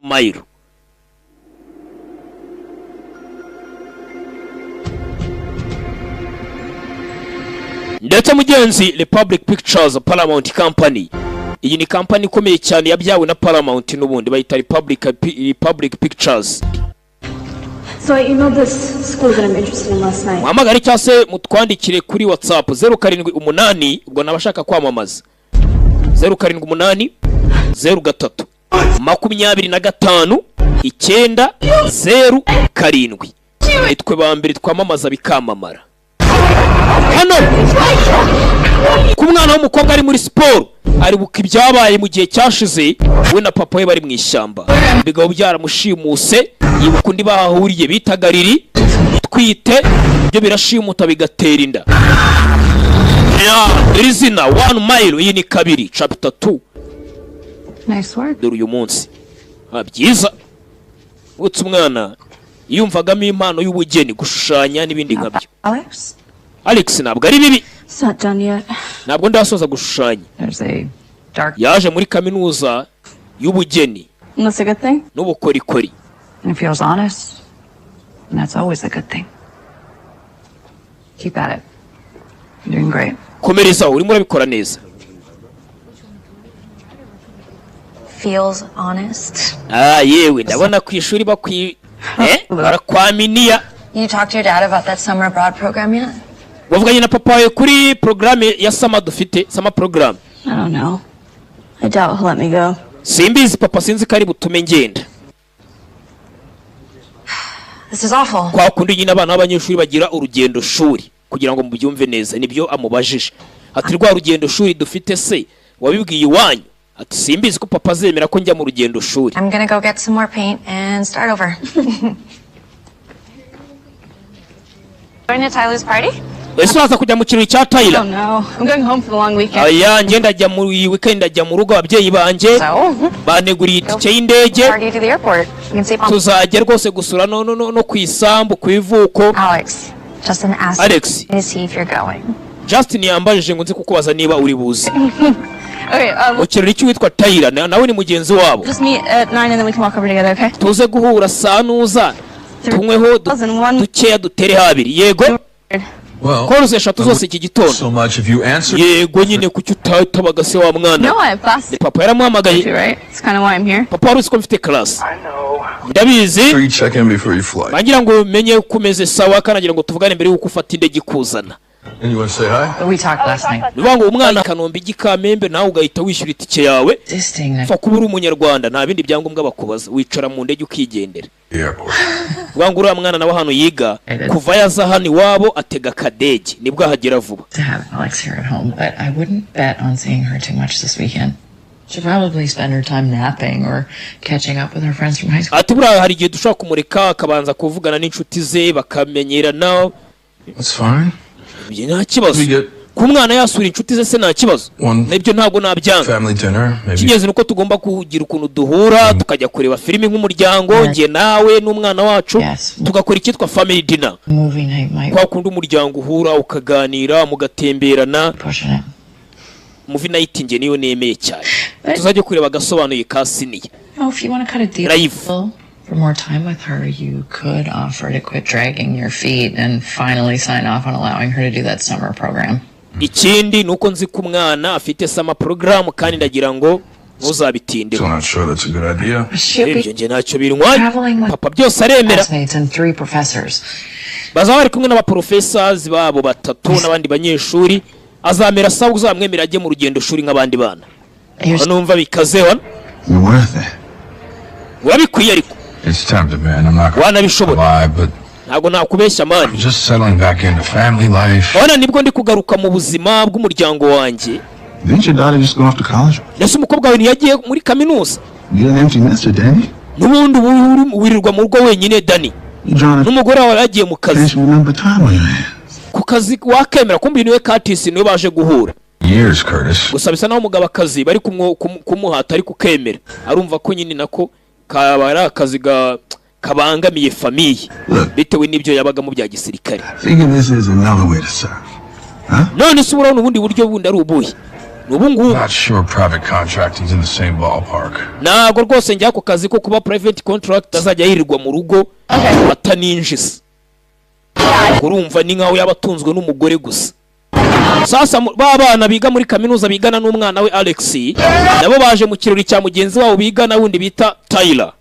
Mile. Ndetse mugenzi Republic Pictures Paramount Company, iyi ni company ikomeye cyane yabyawe na Paramount n'ubundi bayita Republic Pictures. So I emailed this school that I'm interested in last night. Muhamagare cyase mutwandikire kuri WhatsApp 078 ubwo nabashaka kwamamaza 078 03 25 907 nitwe ba mbere twamamaza bikamamara hano ku mwana w'umukobwa ari muri sport ari buka ibyabaye mu gihe cyashize we na papa we bari mu ishyamba bigabo byaramushimuse yibuka undi bahahuriye bitagariri twite byo birashimuta bigatera inda irizina 1 mile iyi ni kabiri chapter 2. Nice work. Dore uyu munsi byiza utse umwana yumvagamo impano y'ubugeni gushushanya n'ibindi nkabyo. Alex ntabwo ari bibi. Ntabwo ndasoza gushushanya. Yaje muri kaminuza y'ubugeni. That's a good thing. N'ubukorikori. And if he was honest, that's always a good thing. Keep at it. You're doing great. Komereza urimo urabikora neza. Feels honest. Yewe ndabona ku ishuri barakwaminiya. You talked to your dad about that summer abroad program yet? Wavuganye na papa wawe kuri programme ya summer dufite, summer program? I don't know. I doubt he'll let me go. Simbizi papa sinzi kari butume ngenda. This is awful. Kwa kundi nyina abana b'abanyeshuri bagira urugendo shuri kugira ngo mubyumve neza nibyo amubajije. Ati rwa rugendo shuri dufite se wabibwiye iwanyu? Ati simbizi ko papa azemera ko njya mu rugendo shuri. I'm going to go get some more paint and start over. Going to Tyler's party? Ese waza kujya mu kirori cya Tyler? Oh no, I'm going home for the long weekend. Aya ngenda ajya mu weekend ajya mu rugo ababyeyi banje. Baneguriye itike y'indege. Party to the airport. You can see tuzajya rwose gusura no kwisambu kwivuko. Alex, Justin asked me to see if you're going. Justin yambajije ngo nze kukubaza niba uri buze. Okay, ukirori cy'uwitwa Tyler nawe ni mugenzi wabo. Just meet at 9 and then we can walk over together, okay? Tuze guhura sanuza. Tunyweho dukeya dutere habiri. Yego. Koruze eshatu zose iki gitondo. So much if you answer. Yego nyine kuki utabaga se wa mwana. No, I have class. Papa yaramuhamagaye. Right? It's kind of why I'm here. Papa wari uko mfite class. I know. Ndabizi. Sure you check in before you fly. Bangira ngo menye kumeze sawa kanagira ngo tuvugane mbere yuko ufata indege ikuzana. And you want to say hi? We talked last night. Nibango umwana Kanombe igikamembe nawe ugahita wishyura itike yawe. Fa kubura umunyarwanda nta bindi byangombwa bakubaza wicara mu ndege ukigendera. Nibango uriya mwana nawe hano yiga kuva yaza hano iwabo atega kadege nibwo ahagera vuba. To have Alex here at home, but I wouldn't bet on seeing her too much this weekend. She'll probably spend her time napping or catching up with her friends from high school. Ati buriya hari igihe dushaka kumureka akabanza kuvugana n'inshuti ze bakamenyerana. That's fine. Nta kibazo. Ku mwana yasura inshuti ze se nta kibazo. Nibyo ntabwo nabyanga. Family dinner maybe. Kigeze nuko tugomba kugira ukuntu duhura tukajya kureba filimi nk'umuryango nge nawe n'umwana wacu tugakora ikitwa family dinner. Kwa kundi umuryango uhura ukaganira mugatemberana. Movie night nge niyo nemeye cyane. Tuzajye kureba gasobanuye kasiniye. Oh, if you want to cut a deal for more time with her, you could offer to quit dragging your feet and finally sign off on allowing her to do that summer program. Ikindi nuko nzi ku mwana afite summer program kandi ndagira ngo ntuzabitinde. So not sure that's a good idea. Ibyo nge ntacyo birwaye. Papa byose aremera. Bazaba bari kumwe n'abaprofessors babo batatu n'abandi banyeshuri azamera sawa uzamwemera ajye mu rugendo shuri nk'abandi bana. Numva bikazeho. Wabikwiye ariko. It's time to man. I'm not going to lie, but ntabwo nakubeshya man. Just settling back into family life. Wana nibwo ndi kugaruka mu buzima bw'umuryango wanjye. Didn't your daughter just go off to college? Nese umukobwa we yagiye muri kaminuza. You're an empty nester, Danny. Nubundi wirirwa mu rugo wenyine Danny. N'umugore wawe yagiye mu kazi. Ku kazi wakemera kumbi niwe Curtis niwe baje guhura. Years, Curtis. Gusa bisa naho umugabo akazi bari kumuhata ari kukemera. Arumva ko nyine nako kabara akazi kabangamiye famille bitewe n'ibyo yabaga mu bya gisirikare. Thinking this is another way to serve. Huh? None subura n'ubundi buryo bundi ari ubuye. n'ubu ngubu Not sure private contracting's in the same ballpark. ntabwo rwose njya ku kazi ko kuba private contract azajya yirirwa mu rugo ataninjiza urumva ni nkaho yabatunzwe n'umugore gusa. Sasa ba bana biga muri kaminuza bigana n'umwana we Alex nabo baje mu kirori cya mugenzi wabo bigana wundi bita Tyler.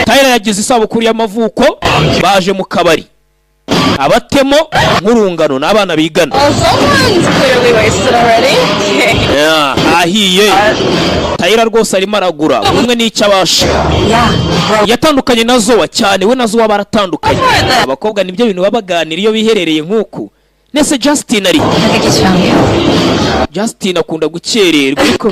Tyler yagize isabukuru y'amavuko baje mu kabari abatemo nk'urungano n'abana bigana. Someone's clearly wasted already. Ahiye Tyler rwose arimo aragura umwe n'icyo abasha. Yatandukanye na Zoa cyane, we na Zoa baratandukanye. Abakobwa nibyo bintu babaganira iyo biherereye nk'uku. Nese Justin ari Justin akunda gukererwa ariko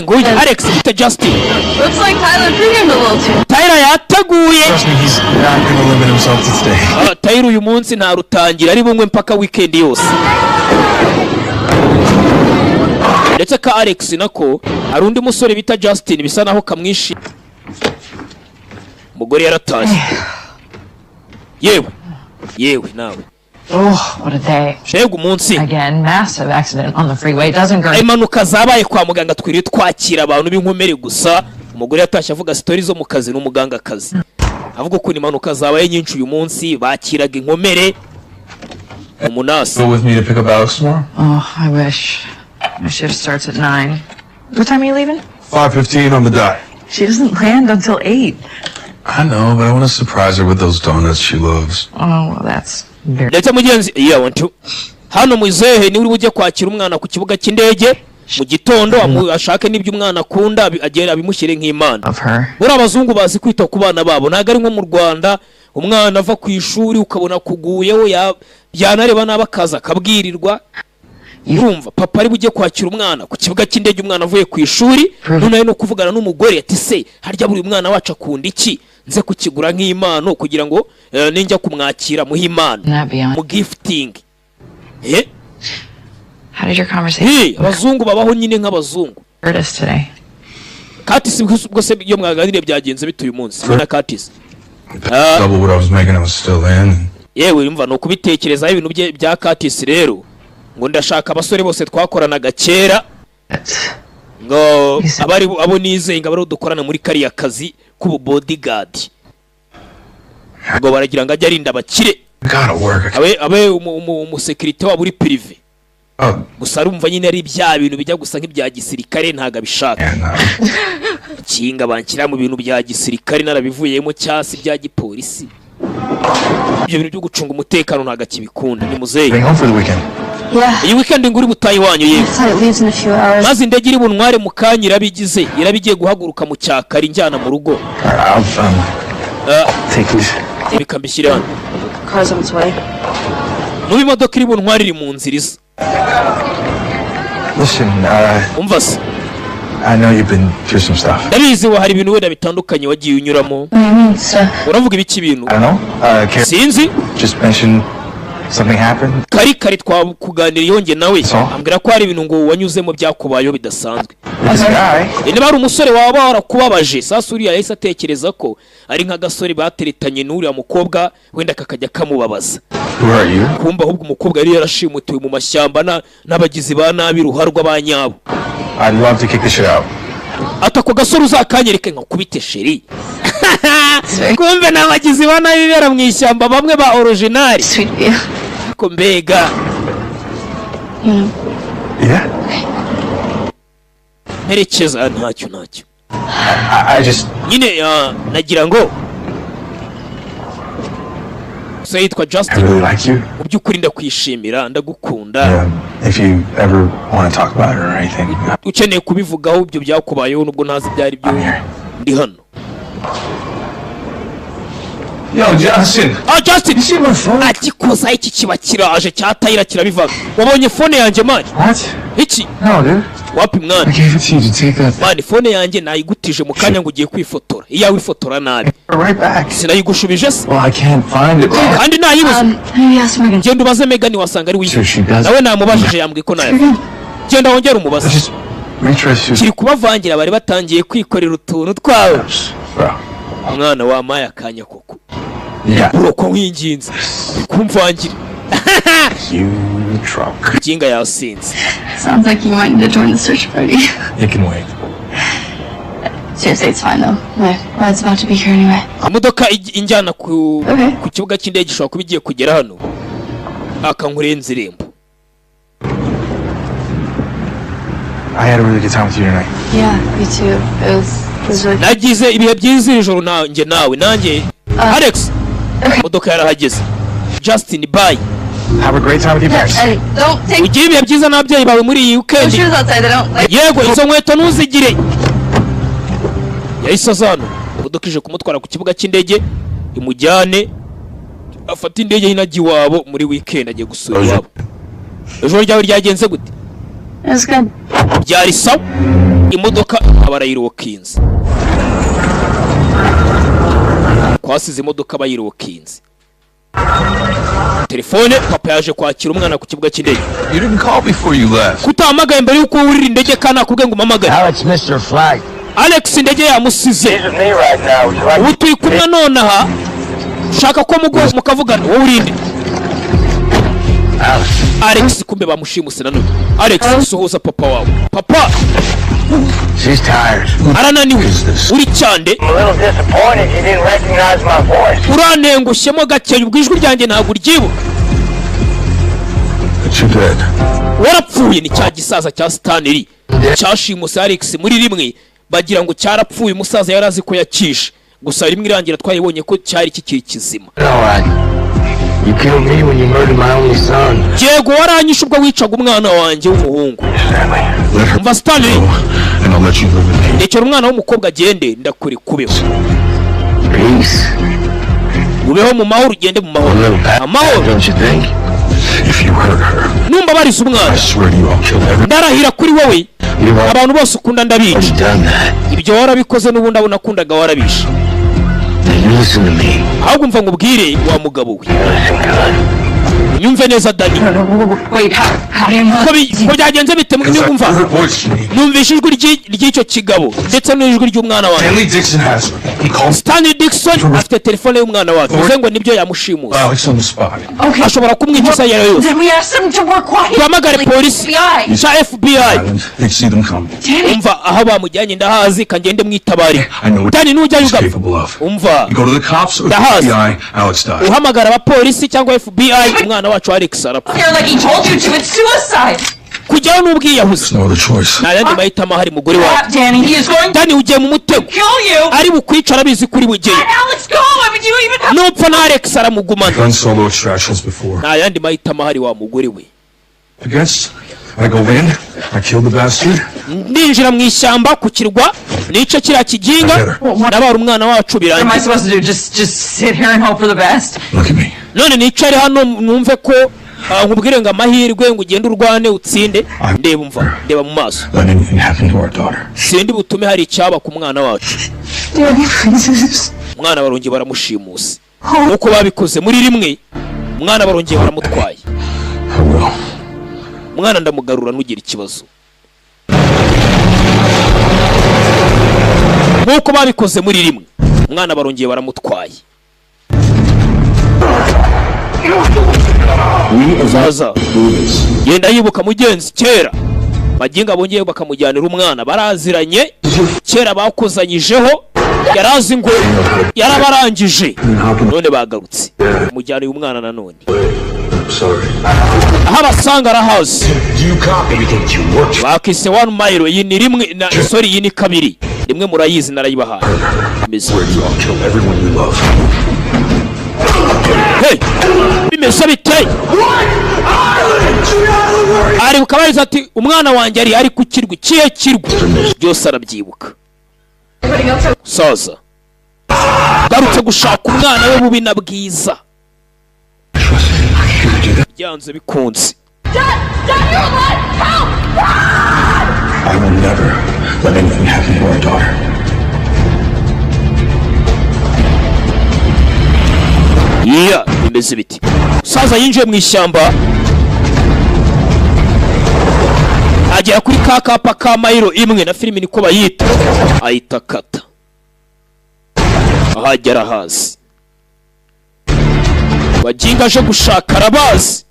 ngo Alex bita Justin. Looks like Tyler premiumed a little too. Tyler yateguye. Trust me, he's not gonna limit himself to today. Tyler uyu munsi nta rutangira ari bumwe mpaka weekend yose. Ndetse ka Alex nako hari undi musore bita Justin bisa naho kamwishi. Umugore yaratashye. Yewe nawe. Oh, what a day. Shego umunsi. Again, massive accident on the freeway. Doesn't go. Impanuka zabaye kwa muganga twiriye twakira abantu b'inkomere gusa. Umugore yatashye avuga story zo mu kazi n'umuganga kazi. Avuga ko impanuka zabaye nyinshi uyu munsi bakiraga inkomere. Umunasi. Go with me to pick up Alex tomorrow? Oh, I wish. My shift starts at 9. What time are you leaving? 5:15 on the dot. She doesn't land until 8. I know, but I want to surprise her with those donuts she loves. Oh, well, that's very... Ndetse mugenzi want to. Hano muzehe ni uri bujye kwakira umwana ku kibuga cy'indege mu gitondo ashake n'ibyo umwana akunda agera abimushyire nk'Imana. Buri abazungu bazi kwita ku bana babo ntago ari nko mu Rwanda umwana ava ku ishuri ukabona kuguyeho byanareba n'abakaza kabwirirwa. Urumva papa ari bujye kwakira umwana ku kibuga cy'indege umwana avuye ku ishuri none no kuvugana n'umugore ati se harya buri mwana wacu akunda iki nze kukigura nk'Imana kugira ngo ninjya kumwakira mu Imana mu gifting. How did your conversation? Abazungu babaho nyine nk'abazungu. Today. Curtis ubwo se iyo mwaganire byagenze bituye umunsi na Curtis. Double what I was making, I was still in. Yewe yumva no kubitekereza ibintu bya Curtis rero ngo ndashaka abasore bose twakoranaga kera ngo abari abo nizeye ngo abari dukorana muri kariya kazi kubu bodyguard ngo baragira ngo ajya arinda abakire abe umusekirite wa buri prive gusa arumva nyine ari bya bintu bijya gusa nk'ibya gisirikare ntaga bishaka kinga bankira mu bintu bya gisirikare narabivuyemo cyasi bya gipolisi ibyo bintu byo gucunga umutekano ntaga kibikunda ni muzeyi. Iyi weekend nguri butayi wanyu yewe. Maze indege iri bunware mu kanya irabigiye guhaguruka mu cyakari njyana mu rugo. Bikambishyira hano. Mu bimodoka iri bunware iri mu nzira isa. Umva se. I know you've been through some stuff. Ndabizi hari ibintu wenda bitandukanye wagiye unyuramo. Uravuga ibiki bintu? I don't know. Sinzi. Just mention something happened. Kari twakuganira yonge nawe ambwira ko hari ibintu ngo wanyuzemo byakubayo bidasanzwe. Niba ari umusore waba warakubabaje sasa uriya yahise atekereza ko ari nk'agasore bateretanye n'uriya mukobwa wenda kakajya kamubabaza. Kumba ahubwo umukobwa yari yarashimutiwe mu mashyamba n'abagizi ba nabi ruharwa banyabo. I'd love to kick the shit out. Atako gasore uzakanyereke nkakubite sheri. Kumbe n'abagizi ba nabi bera mu ishyamba bamwe ba original. Ko mbega. Yeah. Merekeza ntacyo. I just nyine nagira ngo so yitwa Justin. I really like you. Mu byukuri ndakwishimira ndagukunda. If you ever want to talk about it or anything. Ukeneye kubivugaho ibyo byakubayeho nubwo ntazi byari byo. Ndi hano. Yo, Justin. Justin. See my phone? Ati koza iki kiba kiraje cyatayira kirabivaga. Wabonye phone yanjye man? What? Iki? No, dude. Wapi mwana? I gave it to you to take that. Man, phone yanjye nayigutije mu kanya ngo ugiye kwifotora. Iyawe ifotora nabi. Right back. Sinayigushubije se? Well, I can't find it. Kandi nayibuze. Maybe ask Megan. Genda ubaze Megan wasanga ari wiyi. Nawe namubajije yambwiye ko nayo. Genda wongera umubaze. Kiri kubavangira bari batangiye kwikorera utuntu twawe. Mwana wa maya kanya koko. Yeah. Bro ko nkinginze. Kumvangira. You drunk. Jinga yasinze. Sounds like you wanted to join the search party. It can wait. Seriously, it's fine though. My ride's about to be here anyway. Imodoka injyana ku Okay. kibuga cy'indege ishobora kuba igiye kugera hano. Akankurenza irembo. I had a really good time with you tonight. Yeah, me too. It was really Nagize ibihe byiza ijoro nanjye nawe nanjye Alex. Imodoka yarahageze. Justin bye. Have a great time with your parents. Hey, don't take Ugiye ibihe byiza n'ababyeyi bawe muri iyi weekend. shoes outside. They don't like. Yego izo nkweto ntuzigire. Yahise azana imodoka ije kumutwara ku kibuga cy'indege imujyane afata indege y'inajyi wabo muri weekend agiye gusura iwabo. Ejo ryawe ryagenze gute? It was good. Byari sawa imodoka abarayirokinze kwasize imodoka bayirokinze telefone papa yaje kwakira umwana ku kibuga cy'indege. You didn't call before you left. Kutamagaye mbere yuko urira indege kana akubwe ngo mamagare. Alex missed her flight. Alex indege yamusize. He's with me right now. Would you like Ubu turi kumwe nonaha shaka ko mukavugana wowe urinde. Alex kumbe bamushimuse nanone. Alex suhuza papa wawe. Papa She's tired. arananiwe uri cyande I'm a little disappointed you didn't recognize my voice. uranengushyemo gake ubwo ijwi ryanjye ntabwo uryibuka. But you did. Warapfuye ni cya gisaza cya Stanley cyashimuse Alex muri rimwe bagira ngo cyarapfuye umusaza yarazi ko yakishe gusa rimwe irangira twayibonye ko cyari kikiri kizima. Alright. You killed me when you murdered my only son. Yego waranyishe ubwo wicaga umwana wanjye w'umuhungu. Let her Umva Stanley go, and I'll let you live in peace. ndekera umwana w'umukobwa agende ndakuri kubeho. Peace. Ubeho mu mahoro ugende mu A mahoro. little bad, Amahoro don't you think? If you hurt her, numva bariza I umwana swear to you, I'll kill every. ndarahira kuri wowe You've already abantu bose ukunda ndabica. done that. Ibyo warabikoze n'ubundi abo nakundaga warabisha. Now you listen to me. Ahubwo mva ngubwire wa mugabo we. Listen good. Nyumve neza Dani. Wait, how do you know? Ko byagenze bite Because I heard mwumva? her voice, Janine. Numvishe ijwi ry'icyo kigabo ndetse n'ijwi ry'umwana wawe. Stanley Dixon has her. He calls Stanley Dixon afite telefone y'umwana wacu. Uvuze ngo nibyo yamushimusa. Alex on the spot. Okay. Ashobora kumwica isa yari yose. Then we asked them to work quiet. Duhamagare Like polisi FBI. cya FBI. Island, they see them come. Umva aho bamujyanye ndahazi kangende mwitabare. I know what Dani nujyayo he's ugapfa. capable of. Umva You go to the cops or the Dahas. FBI, Alex dies. uhamagara abapolisi cyangwa FBI umwana wacu Alex arapfa. Here, like he told you to. It's suicide. Kujyaho n'ubwiyahuzi. There's no other choice. Nta yandi mahitamo ahari mugore wawe. Crap, Danny. He is going to Dani ugiye mu mutego. kill you. Ari bukwica arabizi kuri bugiye. Alex, go. I mean, do you even have? Nupfa na Alex aramugumana. Done solo extractions before. Nta yandi mahitamo ahari wa mugore we. I guess I go in, I kill the bastard. Ninjira mu ishyamba ku kirwa nice kiriya kiginga nabara umwana wacu What am I birangiye. supposed to do? Just sit here and hope for the best? Look at me. None nicare hano numve ko nkubwire ngo amahirwe ngo ugende urwane utsinde. Ndeba mu maso. Let anything happen to our daughter. Sindi butume hari icyaba ku mwana wacu. Danny, please. Umwana barongeye baramushimuse. Nuko babikoze muri rimwe umwana barongeye baramutwaye. I will. Umwana ndamugarura nugira ikibazo. Nuko babikoze muri rimwe umwana barongeye baramutwaye. Zaza yenda yibuka mugenzi kera maginga bongeye bakamujyanira umwana baraziranye kera bakozanyijeho yarazi ngo yarabarangije none bagarutse mujyana uyu mwana nanone. Sorry. Aha basanga arahazi You cop everything you worked for. bakise 1 mile iyi ni rimwe na sorry iyi ni kabiri rimwe murayizi narayibahaye. Where you all kill everyone you love. Hey bimeze biteye ari ukabariza ati umwana wanjye ari ku kirwa kiye kirwa byose arabyibuka. Saza garutse gushaka umwana we bubi na bwiza byanze bikunze. I will never let anything happen to our daughter. Yeah, bimeze biti. Saza yinjiye mu ishyamba agera kuri ka kapa ka mayiro imwe na filimi niko bayita ahita kata ahagera hasi Baginga aje gushaka arabazi.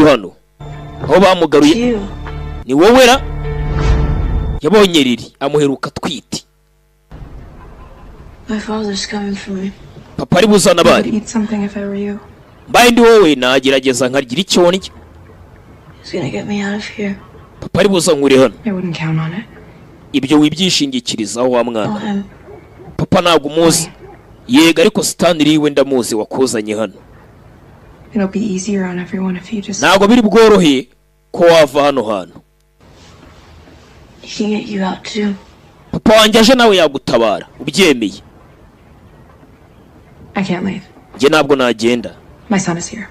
Hano aho bamugaruye ni wowe ra yabonye Riri amuheruka twiti. My father's coming for me. Papa ari buzana bari. Eat something if I were you. Mbaye ndi wowe nagerageza nkargira icyo ndya. He's gonna get me out of here. Papa ari buza nkure hano. I wouldn't count on it. Ibyo wibyishingikirizaho wa mwana. Papa ntabwo umuzi. Yega ariko Stanley we ndamuzi wakuzanye hano. It'll be easier on everyone if you just. Ntabwo biri bworohe ko wava hano hano. He can get you out too. Papa wanjye aje nawe yagutabara ubyemeye. I can't leave. Nge ntabwo nagenda. My son is here.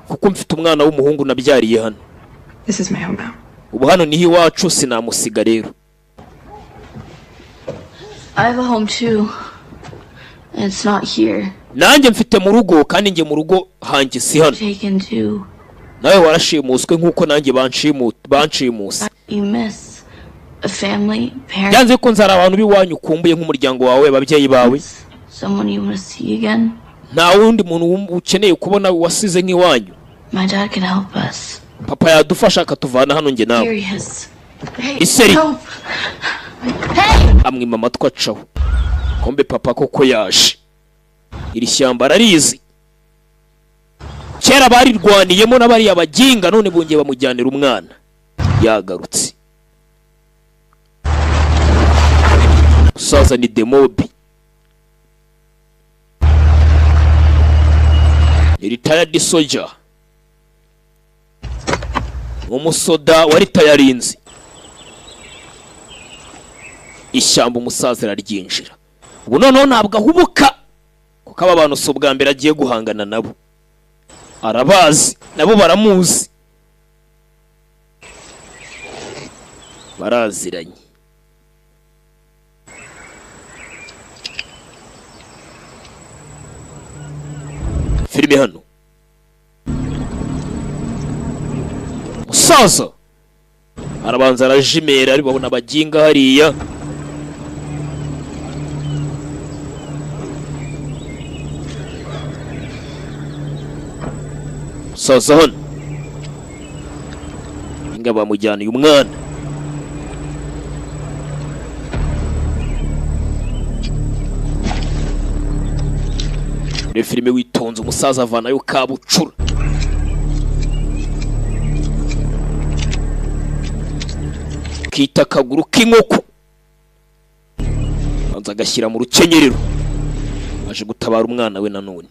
Kuko mfite umwana w'umuhungu nabyariye hano. This is my home now. Ubu hano niho iwacu sinamusiga rero. I have a home too. And it's not here. Nanjye mfite mu rugo kandi nge mu rugo hanjye si hano. Taken too. Nawe warashimuswe nkuko nanjye banshimuse. You miss a family, parents. Yanze ko nzara abantu biwanyu ukumbuye nk'umuryango wawe ababyeyi bawe. Someone you want to see again. Nta wundi muntu ukeneye kubona wasize nk'iwanyu. My dad can help us. Papa yadufasha akatuvana hano nge nawe. Here he is. Hey, Iseri. help. Hey! Amwima amatwi acaho. Kombe papa koko yaje. Iri shyamba ararizi. Kera barirwaniyemo n'abari abaginga none bongeye bamujyanira umwana. Yagarutse. Saza ni Demobi. Retired soldier. Umusoda wari tayarinzi. Ishyamba umusaza araryinjira. Ubu noneho ntabwo ahubuka kuko aba bantu so bwa mbere agiye guhangana nabo. Arabazi nabo baramuzi. Baraziranye. Filime hano. Musaza arabanza arajimera ari babona abaginga hariya. Musaza hano inga bamujyaniye umwana. Muri filime witonze umusaza avanayo kabucura. Kita kaguru k'inkoko banza agashyira mu rukenyerero. Aje gutabara umwana we nanone.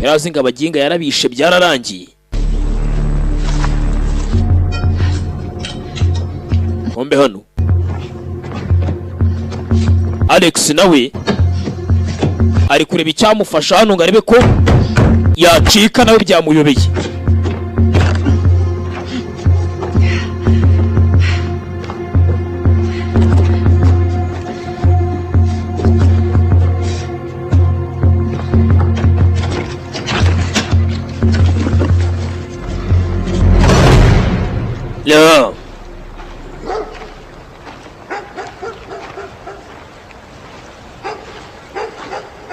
Yarazinga abaginga yarabishe byararangiye. Kombe hano Alex nawe ari kureba icyamufasha hano ngo arebe ko yacika nawe byamuyobeye. No.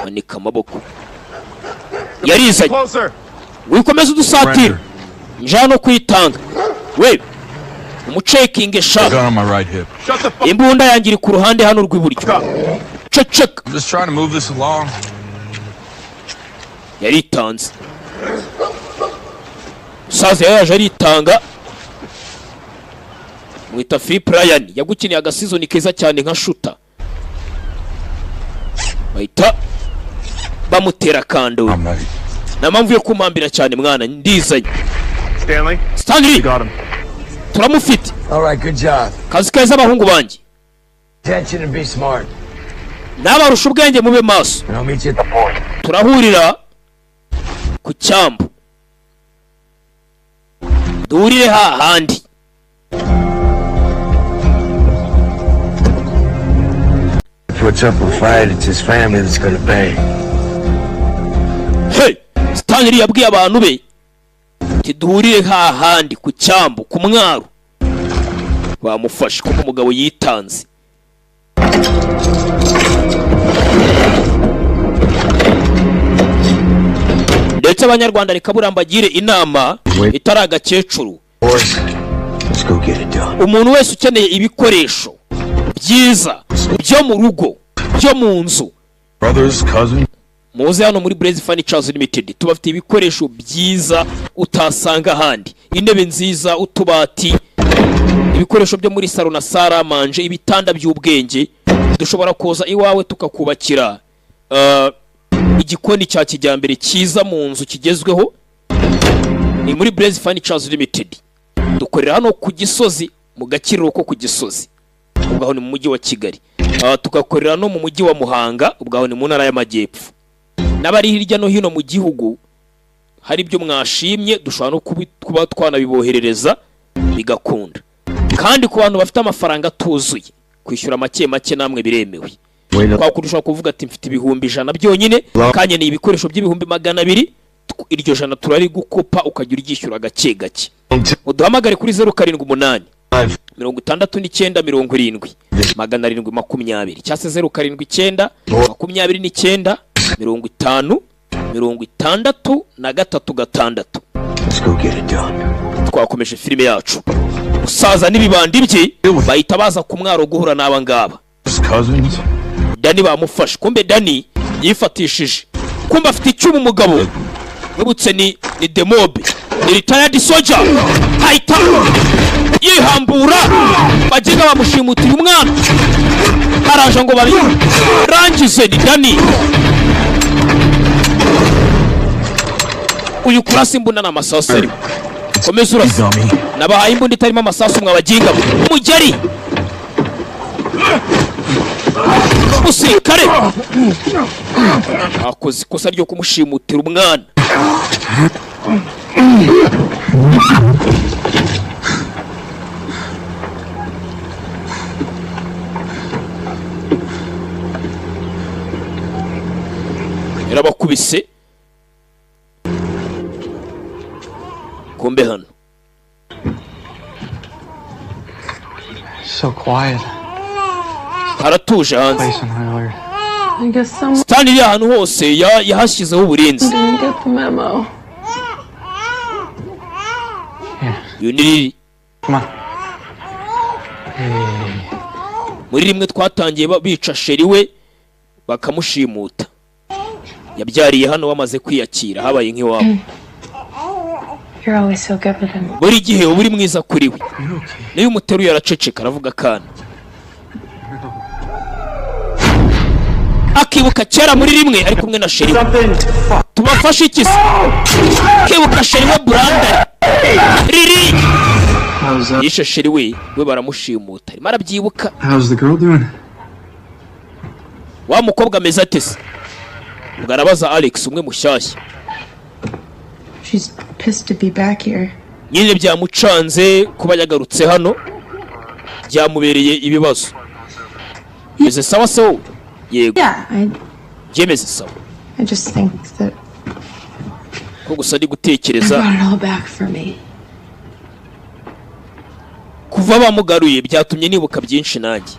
Manika amaboko. Yarizanye. Wikomeza udusatira. Njano kwitanga. We. Umucekinge sha. Imbunda yangiri ku ruhande hano rw'iburyo. Check. I'm just trying to move this along. Yaritanze. Saze yaje aritanga. Mwita Philip Ryan yagukiniye agasizoni keza cyane nka shooter. Bahita bamutera kando. Namamvu yo kumambira cyane mwana ndizanye. Stanley. Got him. Turamufite. All right, good job. Kazi keza abahungu banjye. Attention and be smart. N'abarusha ubwenge mube maso. And I'll meet you at the point. Turahurira ku cyambu. Duhurire hahandi. Puts up a fight, it's his family that's gonna pay. Hey! Stanley yabwiye abantu be. Duhurire hahandi ku cyambu ku mwaro. Bamufashe kuko umugabo yitanze. Ndetse abanyarwanda reka burambagire inama itari agakecuru. Umuntu wese ukeneye ibikoresho byiza byo mu rugo byo mu nzu, muze hano muri Blaze Furnitures Limited. Tubafite ibikoresho byiza utasanga ahandi. Intebe nziza, utubati, ibikoresho byo muri salo na sala manje, ibitanda by'ubwenge. Dushobora koza iwawe tukakubakira igikoni cya kijyambere cyiza mu nzu kigezweho. Ni muri Blaze Furnitures Limited. Dukorera hano ku Gisozi, mu Gakiriro ko ku Gisozi, ubwo ni mu mujyi wa Kigali. Tugakorera no mu mujyi wa Muhanga, ubwo ni mu ntara y'Amajyepfo. N'abari hirya no hino mu gihugu hari ibyo mwashimye, dushobora no kuba twanabiboherereza bigakunda. Kandi ku bantu bafite amafaranga tuzuye, kwishyura make make namwe biremewe. Kwa kurusha kuvuga ati mfite ibihumbi 100 byonyine, kanye ni ibikoresho by'ibihumbi 200, iryo jana turari gukopa ukagira uryishyura gake gake. Uduhamagare kuri 078 69 70 720 cyase 079 29 50 63 Twakomeje filime yacu. Usaza n'ibibandi bye bahita baza ku mwaro guhura n'aba ngaba. Dani bamufashe. Kumbe Dani yifatishije. Kumbe afite icyuma umugabo. Wibutse ni Demobe. Ni retired soldier. Haita yihambura. Bagiga bamushimutiye umwana. Haraje ngo bari rangize ni Dani. Uyu kurasa imbunda n'amasasu ari. Komeza urasa. Nabahaye imbunda itarimo amasasu mwabaginga. Umugeri. Umusirikare akoze ikosa ryo kumushimutira umwana. Yarabakubise. Kumbe hano so quiet. Haratuje hanze. I guess someone Stanley ahantu hose yahashyizeho uburinzi. didn't get the memo. Yuniri. Come on. Muri rimwe twatangiye bica sheri we bakamushimuta. Yabyariye hano bamaze kwiyakira habaye nk'iwabo. You're always so good with him. Buri gihe uri mwiza kuri we. Niyo umuteruye araceceka aravuga kana. Akibuka kera muri rimwe ari kumwe na sheri. Tubafashe iki se? Akibuka sheri we Branda. Riri. Yishe sheri we baramushimuta. Marabyibuka. How's the girl doing? Wa mukobwa meza atese. Bwarabaza Alex umwe mushyashya. She's pissed to be back here. Nyine byamucanze kuba yagarutse hano. Byamubereye ibibazo. Yeze sawa sawa. Yego. Yeah, Jemeze sawa. I just think that Ko gusa ndi I gutekereza brought it all back for me. kuva bamugaruye byatumye nibuka byinshi nanjye.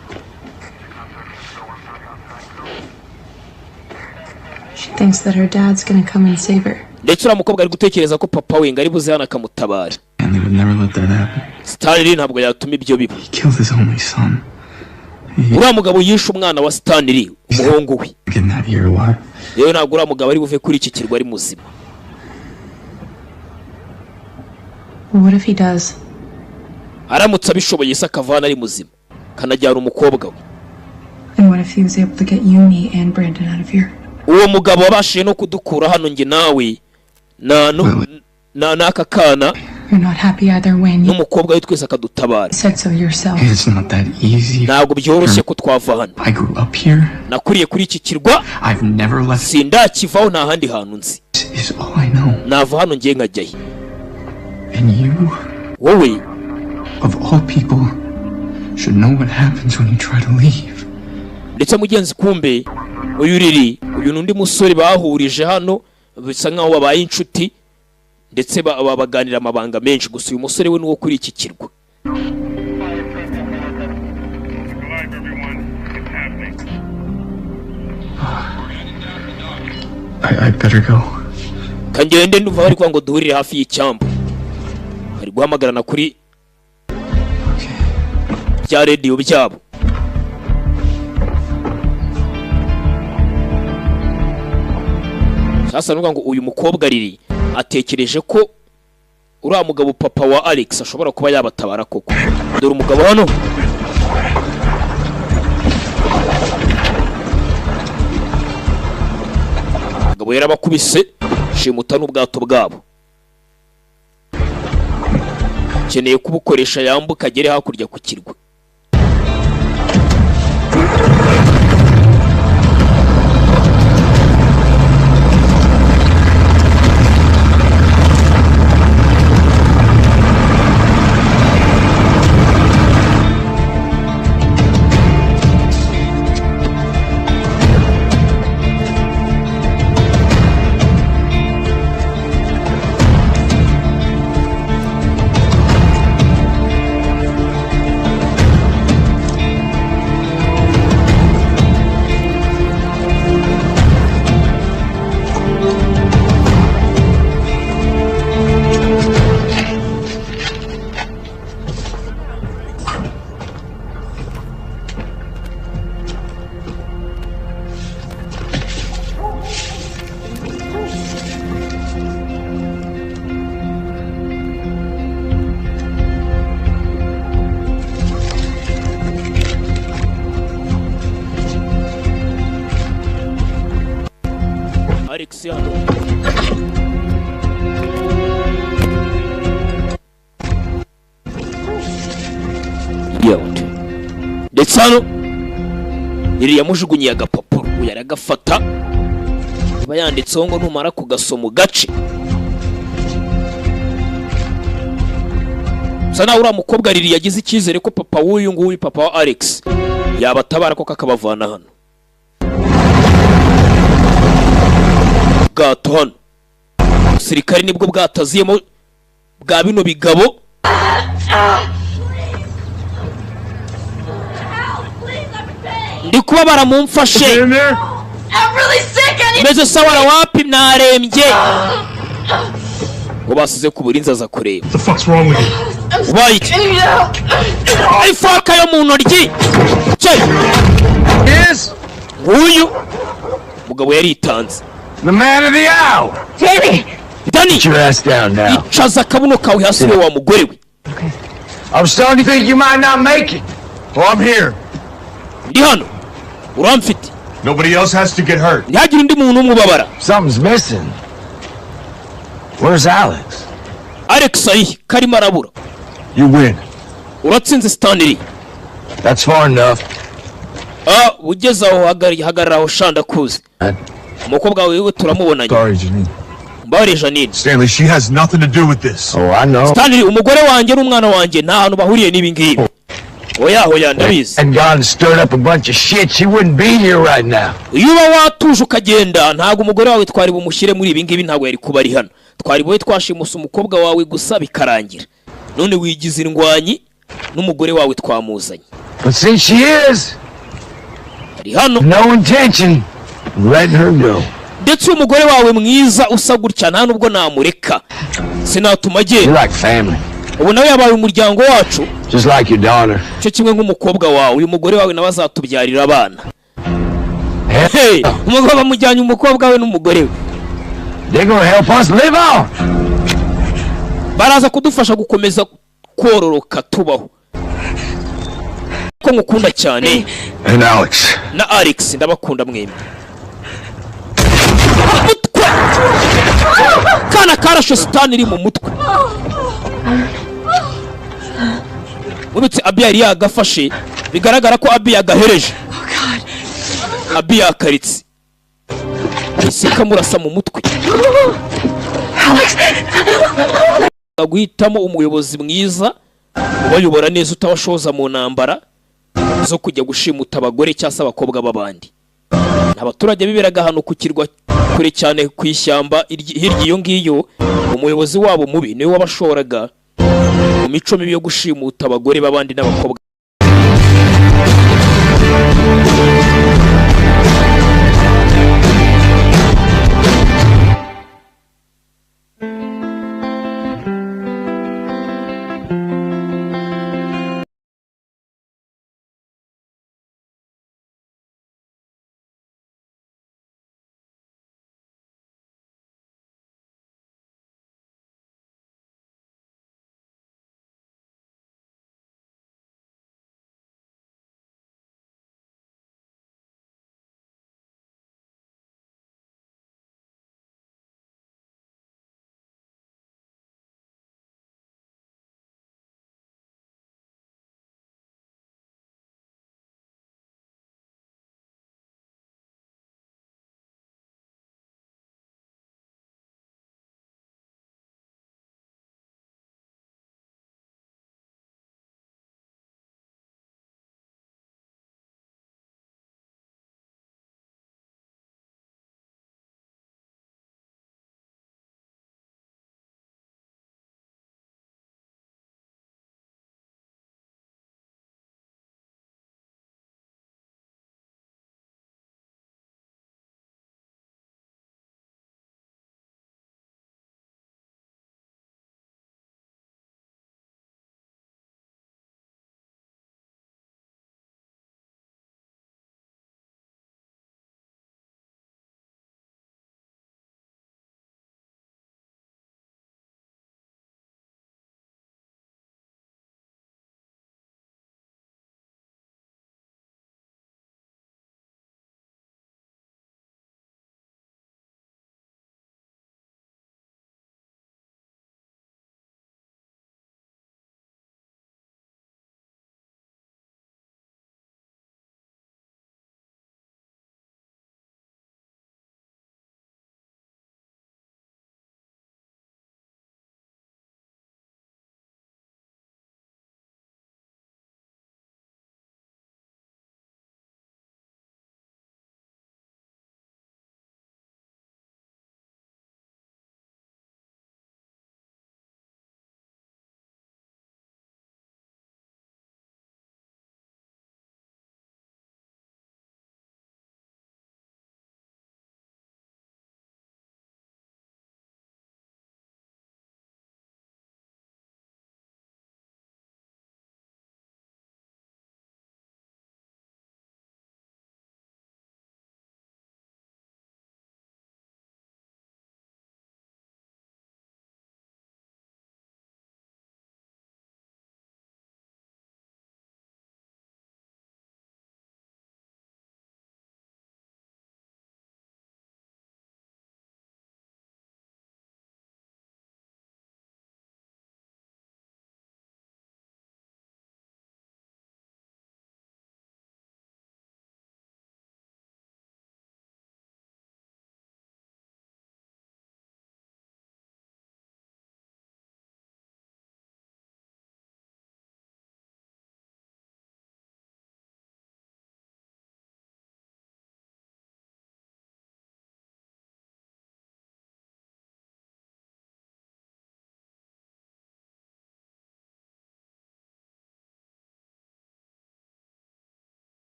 She thinks that her dad's gonna come and save her. Ndetse uramukobwa ari gutekereza ko papa we ngari buze hana akamutabara. And they would never let that happen. Stanley ntabwo yatuma ibyo biba. He killed his only son. Uriya mugabo yishe umwana wa Stanley umuhungu we. Getting out of here, why? Yewe ntabwo uriya mugabo ari buve kuri iki kirwa ari muzima. What if he does? Aramutse abishoboye se akavana ari muzima kanajyana umukobwa we. And what if he was able to get you, me, and Brandon out of here? Uwo mugabo wabashiye no kudukura hano nge nawe n'aka kana You're not happy either way. n'umukobwa we twese akadutabara. Said so yourself. It's not that easy. Ntabwo byoroshye ko twava hano. I grew up here. Nakuriye kuri iki kirwa. I've never left. Sindakivaho nta handi hantu nzi. This is all I know. Nava hano ngiye nkajyayo. And you, wowe, of all people, should know what happens when you try to leave. Ndetse mugenzi kumbe uyu Lily, uyu nundi musore bahurije hano bisa nkaho babaye inshuti ndetse baganira amabanga menshi, gusa uyu musore we nuwo kuri iki kirwa. I better go. Kangende nduva bari kwa ngo duhurire hafi y'icyambu. Ari guhamagarana kuri bya radio byabo. Sasa nuvuga ngo uyu mukobwa Lily atekereje ko uriya mugabo papa wa Alex ashobora kuba yabatabara koko. Dore umugabo hano. Umugabo yarabakubise shimuta n'ubwato bwabo. Keneye kubukoresha yambuka agere hakurya ku kirwa. Ndetse hano Lily yamujugunyiye agapapuro yaragafata iba yanditseho ngo ntumara kugasoma gace. Sana uriya mukobwa Lily yagize icyizere ko papa w'uyu nguyu papa wa Alex yabatabara ko kakabavana hano. Bwato hano sirikari nibwo bwataziyemo bwa bino bigabo. Ndi kuba baramumfashe. Meze sawara wapi narembye. Ngo basize ku burinzi aza kureba. What the fuck's wrong with you? Why? Ay fuck yo mu ntoryi. Cye. Yes. Uyu mugabo yaritanze. The man of the hour. Jamie! Danny. Get your ass down now. Icaza kabuno kawe hasi wa mugore we. I'm starting to think you might not make it. Well, I'm here. Ndi hano. Uramfite. Nobody else has to get hurt. Ntihagira undi muntu umubabara. Something's missing. Where's Alex? Alex ayi karimo arabura. You win. Uratsinze Stanley. That's far enough. Ugeze aho hagarara aho shanda kuzi. Umukobwa wewe turamubonanye. Sorry, Janine. Mbare Janine. Stanley, she has nothing to do with this. Oh, I know. Stanley, umugore wanjye n'umwana wanjye nta hantu bahuriye n'ibi ngibi. Oya ndabizi. And gone and stirred up a bunch of shit. She wouldn't be here right now. Iyo watuje ukagenda ntago umugore wawe twari bumushyire muri ibi ngibi ntago yari kuba ari hano. Twari boye twashimusa umukobwa wawe gusa bikarangira. None wigize indwanyi n'umugore wawe twamuzanye. But since she is, ari hano. No intention of letting her go. Ndetse umugore wawe mwiza usa gutya nta nubwo namureka. Sinatuma agenda. You're like family. Ubu nawe yabaye umuryango wacu. Just like your daughter. Cyo kimwe nk'umukobwa wawe uyu mugore wawe nawe azatubyarira abana. Hey, umugabo bamujyanye umukobwa we n'umugore we. They're gonna help us live on. Baraza kudufasha gukomeza kororoka tubaho. Ko mukunda cyane. And Alex. Na Alex ndabakunda mwembi. Kana karashe Stanley mu mutwe. Mubitse Abi yari yagafashe bigaragara ko Abi yagahereje. Abi yakaritse ese kamurasa mu mutwe. Guhitamo umuyobozi mwiza ubayobora neza utabashoza mu ntambara zo kujya gushimuta abagore cyangwa abakobwa b'abandi. Abaturage biberaga hano ku kirwa kure cyane ku ishyamba hirya iyo ngiyo, umuyobozi wabo mubi niwe wabashoraga mu mico mibi yo gushimuta abagore b'abandi n'abakobwa.